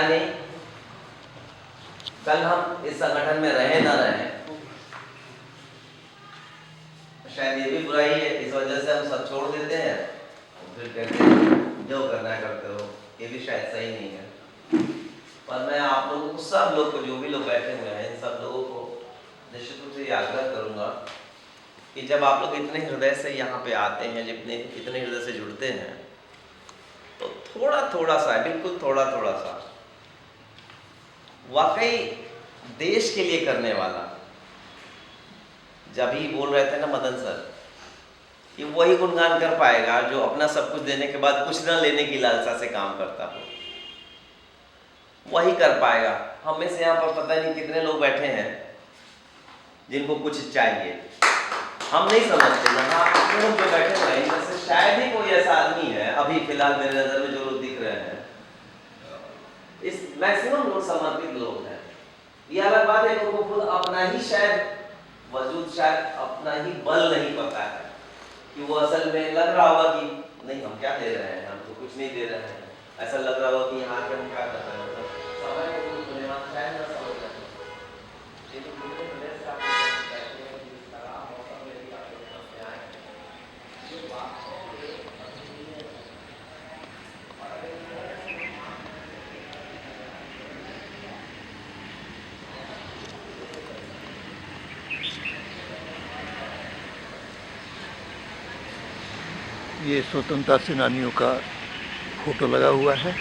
नहीं, कल हम इस संगठन में रहे ना रहे, शायद ये भी बुराई है। इस वजह से हम सब छोड़ देते हैं और फिर कहते हैं जो करना है करते हो। ये भी शायद सही नहीं है। पर मैं आप लोगों को, सब लोग को, जो भी लोग बैठे हुए हैं, इन सब लोगों को निश्चित रूप से ये आग्रह करूंगा कि जब आप लोग इतने हृदय से यहाँ पे आते हैं, इतने हृदय से जुड़ते हैं, तो थोड़ा थोड़ा सा, बिल्कुल थोड़ा थोड़ा सा वाकई देश के लिए करने वाला, जब ही बोल रहे थे ना मदन सर, कि वही गुणगान कर पाएगा जो अपना सब कुछ देने के बाद कुछ न लेने की लालसा से काम करता हो, वही कर पाएगा। हम में से यहाँ पर पता नहीं कितने लोग बैठे हैं जिनको कुछ चाहिए, हम नहीं समझते। यहाँ कितने लोग जो बैठे हुए हैं, इनमें से शायद ही कोई ऐसा आदमी है अभी फिलहाल मेरे नजर में जो लोग दिख रहे हैं, इस मैक्सिमम लोग समर्पित लोग हैं। ये अलग बात है कि उनको खुद अपना ही शायद वजूद, शायद अपना ही बल नहीं पता है कि वो असल में लग रहा होगा कि नहीं हम क्या दे रहे हैं, हम तो कुछ नहीं दे रहे हैं। ऐसा लग रहा होगा कि यहाँ पे हम क्या कर रहे हैं, समय को कुछ धन्यवाद शायद ना समझ रहे हैं। लेकिन पूरे प्रदेश से आप लोग कहते हैं कि इस खराब मौसम में भी आप लोग यहाँ पे आए हैं, ये बात है। ये स्वतंत्रता सेनानियों का फोटो लगा हुआ है।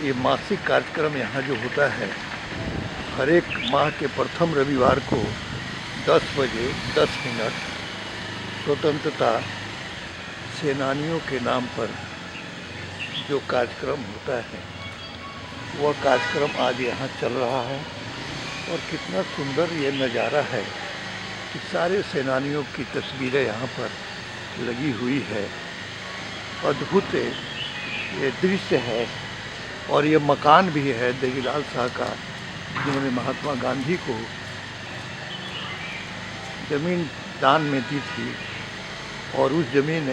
ये मासिक कार्यक्रम यहाँ जो होता है, हर एक माह के प्रथम रविवार को 10 बजे 10 मिनट स्वतंत्रता सेनानियों के नाम पर जो कार्यक्रम होता है, वह कार्यक्रम आज यहाँ चल रहा है। और कितना सुंदर ये नज़ारा है कि सारे सेनानियों की तस्वीरें यहाँ पर लगी हुई है। अद्भुत ये दृश्य है। और ये मकान भी है देवीलाल शाह का, जिन्होंने महात्मा गांधी को ज़मीन दान में दी थी, और उस ज़मीन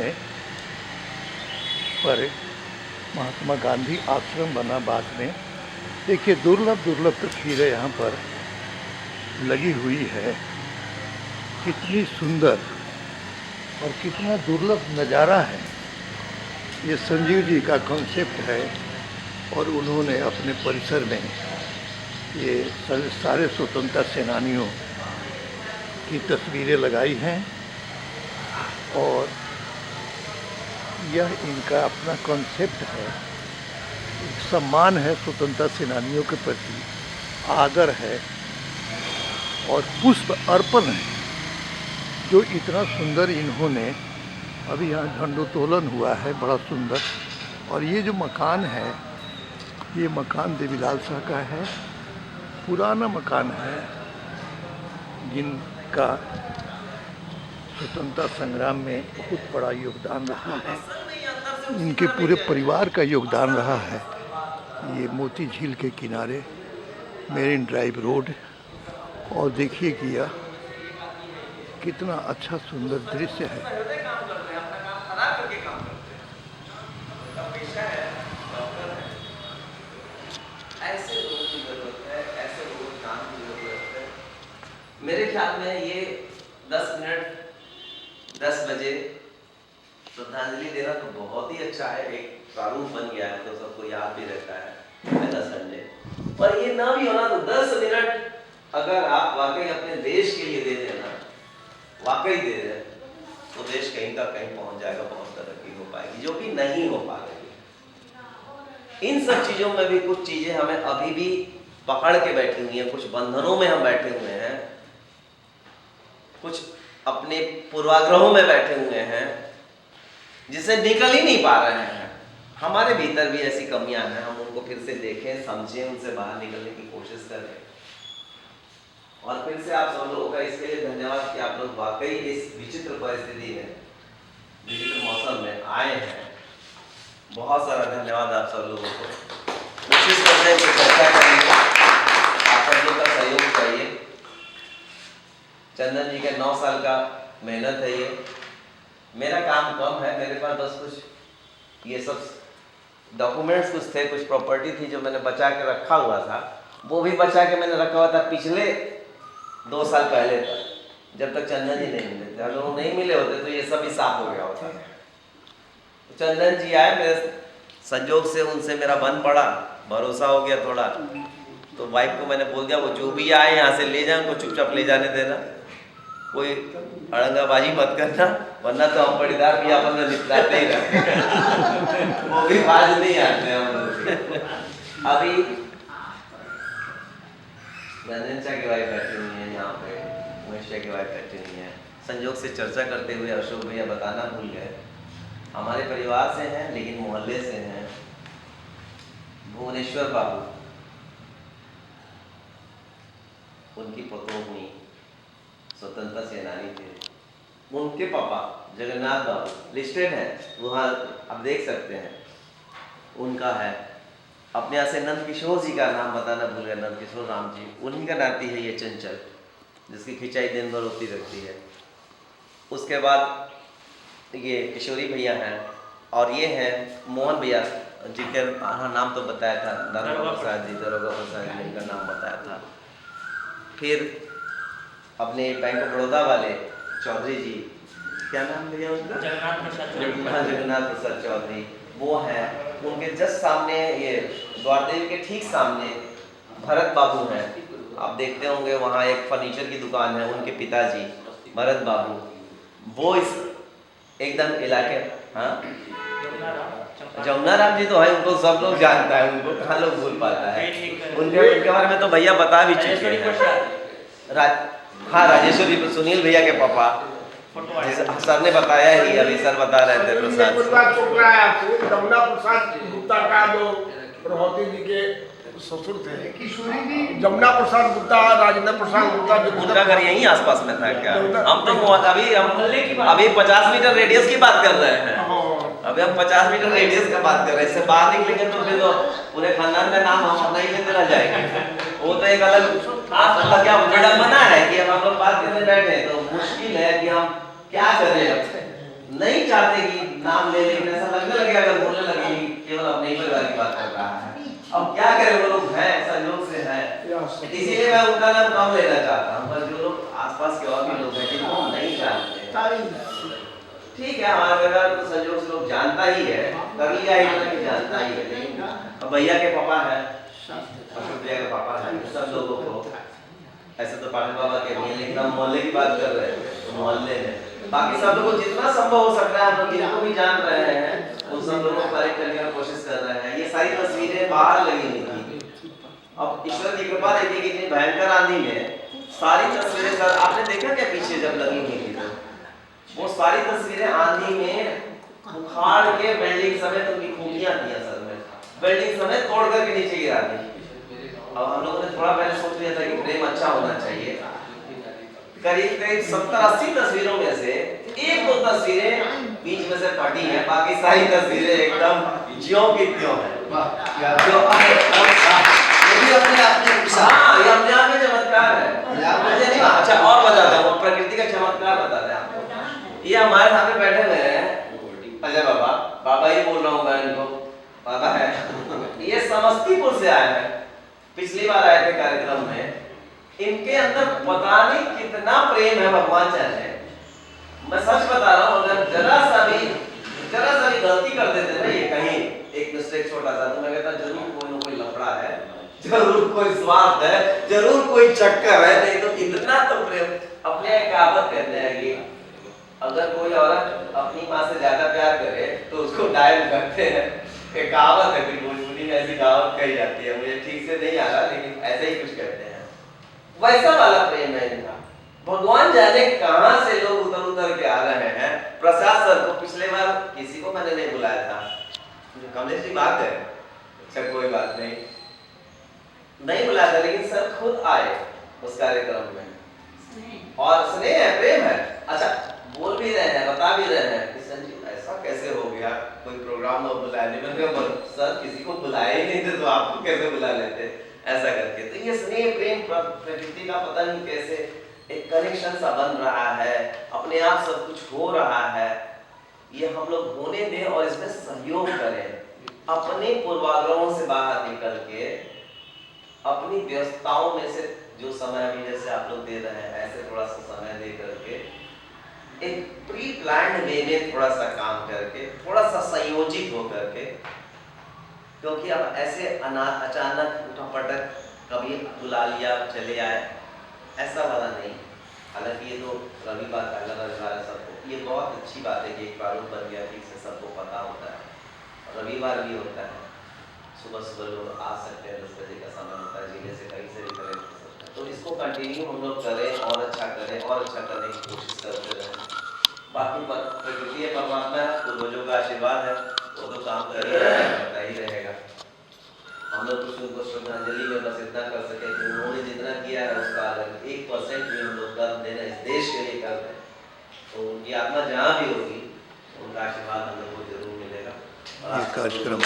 पर महात्मा गांधी आश्रम बना बाद में। देखिए दुर्लभ तस्वीरें यहाँ पर लगी हुई है। कितनी सुंदर और कितना दुर्लभ नज़ारा है। ये संजीव जी का कॉन्सेप्ट है, और उन्होंने अपने परिसर में ये सारे स्वतंत्रता सेनानियों की तस्वीरें लगाई हैं। और यह इनका अपना कॉन्सेप्ट है। एक सम्मान है स्वतंत्रता सेनानियों के प्रति, आदर है और पुष्प अर्पण है। जो इतना सुंदर इन्होंने, अभी यहाँ झंडोत्तोलन हुआ है, बड़ा सुंदर। और ये जो मकान है, ये मकान देवीलाल शाह का है, पुराना मकान है, जिनका स्वतंत्रता संग्राम में बहुत बड़ा योगदान रहा है। इनके पूरे परिवार का योगदान रहा है। ये मोती झील के किनारे मेरिन ड्राइव रोड, और देखिए कि यह कितना अच्छा सुंदर दृश्य है। ऐसे लोगों की जरूरत है, ऐसे लोगों के काम की जरूरत है। मेरे ख्याल में ये 10 मिनट 10 बजे श्रद्धांजलि देना तो बहुत ही अच्छा है। एक प्रारूप बन गया है तो सबको याद भी रहता है पहला संडे। पर ये ना भी होना तो 10 मिनट अगर आप वाकई अपने देश के लिए दे देना, वाकई दे रहे, तो देश कहीं का कहीं पहुंच जाएगा, बहुत तरक्की हो पाएगी, जो कि नहीं हो पा रही। इन सब चीजों में भी कुछ चीजें हमें अभी भी पकड़ के बैठी हुई हैं, कुछ बंधनों में हम बैठे हुए हैं, कुछ अपने पूर्वाग्रहों में बैठे हुए हैं, जिसे निकल ही नहीं पा रहे हैं। हमारे भीतर भी ऐसी कमियां हैं, हम उनको फिर से देखें, समझें, उनसे बाहर निकलने की कोशिश करें। और फिर से आप सब लोगों का इसके लिए धन्यवाद कि आप लोग वाकई इस विचित्र परिस्थिति में, विचित्र मौसम में आए हैं। बहुत सारा धन्यवाद आप सब लोगों को। कोशिश करते हैं कि चर्चा करेंगे, आप सब लोग का सहयोग चाहिए। चंदन जी के 9 साल का मेहनत है ये। मेरा काम कम है, मेरे पास बस कुछ ये सब डॉक्यूमेंट्स कुछ थे, कुछ प्रॉपर्टी थी जो मैंने बचा के रखा हुआ था, वो भी बचा के मैंने रखा हुआ था पिछले 2 साल पहले तक, जब तक चंदन जी नहीं मिले थे। अगर वो नहीं मिले होते तो ये सब ही साफ हो गया होता। तो चंदन जी आए, मेरे संजोग से उनसे मेरा बन पड़ा, भरोसा हो गया थोड़ा, तो वाइफ को मैंने बोल दिया वो जो भी आए यहाँ से ले जाए, उनको चुपचाप ले जाने देना, कोई अड़ंगाबाजी मत करना, वरना तो हम पड़ीदार भी अपन में निपटाते ही रहते वो भी बाज नहीं आते हम लोग। अभी रंजन की वाइफ बैठी हुई है यहाँ पे, उमेश की वाइफ बैठी हुई है। संजोग से चर्चा करते हुए अशोक भैया बताना भूल गए, हमारे परिवार से हैं लेकिन मोहल्ले से हैं। भुवनेश्वर बाबू, उनकी पतोह हुई, स्वतंत्रता सेनानी थे। उनके पापा जगन्नाथ बाबू लिस्टेड है वहाँ, आप देख सकते हैं, उनका है। अपने यहाँ से नंद किशोर जी का नाम बताना भूल गया, नंद किशोर राम जी, उन्हीं का नाती है ये चंचल, जिसकी खिंचाई दिन भर होती रहती है। उसके बाद ये किशोरी भैया हैं, और ये हैं मोहन भैया जिनका नाम तो बताया था, दारोगा प्रसाद जी, दारोगा प्रसाद जी इनका नाम बताया था। फिर अपने बैंक ऑफ बड़ौदा वाले चौधरी जी, क्या नाम भैया उनका? जगन्नाथ प्रसाद चौधरी, वो हैं। उनके जस्ट सामने, ये द्वारदेवी के ठीक सामने भरत बाबू हैं, आप देखते होंगे वहाँ एक फर्नीचर की दुकान है, उनके पिताजी भरत बाबू, वो इस एकदम इलाके, हाँ जमुना राम जी तो है, उनको सब लोग जानता है, उनको कहाँ लोग भूल पाता है। उनके बारे में तो भैया बता भी चुके हैं। हाँ राजेश्वरी, सुनील भैया के पापा, सर ने बताया ही, अभी सर बता रहे थे प्रसाद। जमुना प्रसाद गुप्ता का जो प्रभावती जी के ससुर थे, जमुना प्रसाद गुप्ता, राजेंद्र प्रसाद गुप्ता, जो उनका घर यहीं आसपास में था क्या? हम तो अभी 50 मीटर रेडियस की बात कर रहे हैं, अभी हम 50 मीटर रेडियस का बात कर रहे हैं, इससे बाहर निकलेंगे तो फिर तो पूरे खानदान का नाम हम नहीं लेते रह जाएंगे। वो तो एक अलग आपका क्या विडंबना है कि अब हम लोग बात करने बैठे, तो मुश्किल है कि हम क्या करें। नहीं चाहते कि नाम ले लेकिन ऐसा लगने लगे, अगर बोलने लगे केवल अपने ही परिवार की बात कर रहा है। अब क्या करें, वो लोग हैं, संयोग से हैं, इसीलिए मैं उनका नाम कम लेना चाहता हूँ। पर जो लोग आसपास के और भी लोग हैं जिनको हम नहीं जानते, ठीक है, हमारे परिवार को संयोग से लोग जानता ही है, कर लिया ही कि जानता ही है। लेकिन भैया के पापा है, अशोक भैया के पापा है, सब लोगों को ऐसे तो पाठक बाबा के नहीं, लेकिन हम मोहल्ले की बात कर रहे हैं तो मोहल्ले में बाकी सब लोगों को जितना संभव हो सकता है, हम लोग जिनको भी जान रहे हैं उन सब लोगों को कलेक्ट करने की कोशिश कर रहे हैं। ये सारी तस्वीरें बाहर लगी हुई थी, अब ईश्वर की कृपा देखिए कि इतनी भयंकर आंधी में सारी तस्वीरें, सर आपने देखा क्या पीछे जब लगी हुई थी, तो वो सारी तस्वीरें आंधी में उखाड़ के बिल्डिंग समेत, उनकी खूबियां थी असल में, बिल्डिंग समेत तोड़ करके नीचे गिरा दी। अब हम लोगों ने थोड़ा पहले सोच लिया था कि फ्रेम अच्छा होना चाहिए, करीब 70-80 तस्वीरों में से 1-2 तस्वीरें बीच में से फटी हैं, बाकी सारी तस्वीरें एकदम ज्यों की त्यों हैं। ये अपने आप में चमत्कार है। मुझे नहीं, अच्छा और बताता हूँ, प्रकृति का चमत्कार बताते हैं आपको। ये हमारे सामने बैठे हुए हैं अजय बाबा, बाबा ही बोल रहा हूँ मैं इनको, बाबा है ये समस्तीपुर से आए हैं, पिछली बार आए थे कार्यक्रम में। इनके अंदर पता नहीं कितना प्रेम है, भगवान जाने। मैं सच बता रहा हूँ, अगर जरा सा भी गलती कर देते ना, ये कहीं एक मिस्टेक छोटा सा, तो मैं कहता जरूर कोई ना कोई लफड़ा है, जरूर कोई स्वार्थ है, जरूर कोई चक्कर है, नहीं तो इतना तो प्रेम। अपने कहावत कहते हैं कि अगर कोई औरत अपनी माँ से ज्यादा प्यार करे तो उसको डायल करते हैं, एक कहावत है, भोजपुरी में ऐसी कहावत कही जाती है, मुझे ठीक से नहीं आ रहा लेकिन ऐसे ही कुछ कहते हैं। वैसा वाला प्रेम है इनका, भगवान जाने कहां से लोग उतर के आ रहे हैं। प्रसाद सर को पिछले बार किसी को मैंने नहीं बुलाया था, कमलेश जी बात है, अच्छा कोई बात नहीं बुलाया था, लेकिन सर खुद आए उस कार्यक्रम में, और स्नेह है, प्रेम है। अच्छा बोल भी रहे हैं, बता भी रहे हैं कि संजीव ऐसा कैसे हो गया, कोई प्रोग्राम में बुलाने में, सर किसी को बुलाए ही नहीं थे तो आपको कैसे बुला लेते, ऐसा करके। तो ये स्नेह प्रेम प्रकृति का पता नहीं कैसे एक कनेक्शन सा बन रहा है, अपने आप सब कुछ हो रहा है, ये हम लोग होने दें और इसमें सहयोग करें। अपने पूर्वाग्रहों से बाहर निकल के अपनी व्यस्तताओं में से जो समय अभी जैसे आप लोग दे रहे हैं, ऐसे थोड़ा सा समय दे करके एक प्री प्लान्ड वे में थोड़ा सा काम करके, थोड़ा सा संयोजित हो करके, क्योंकि अब ऐसे अचानक उठापटक कभी बुला लिया चले आए ऐसा वाला नहीं। हालांकि ये तो रविवार पहला रविवार है सबको, ये बहुत अच्छी बात है कि एक प्रारूप बन गया कि इससे सबको पता होता है। रविवार भी होता है, सुबह सुबह लोग आ सकते हैं, 10 बजे का समय होता है, जिले से कहीं से भी करें सकते हैं। तो इसको कंटिन्यू हम लोग करें और अच्छा करें और अच्छा करने की कोशिश करते रहें। बाकी प्रकृति है, परमात्मा है, पूर्वजों का आशीर्वाद है, वो तो काम कर ही करता ही रहेगा। हम लोग कुछ उनको श्रद्धांजलि में बस इतना कर सके कि उन्होंने जितना किया है उसका अगर 1% भी हम लोग कर देना इस देश के लिए करते हैं तो उनकी आत्मा जहाँ भी होगी उनका आशीर्वाद हम लोग को जरूर मिलेगा। ये कार्यक्रम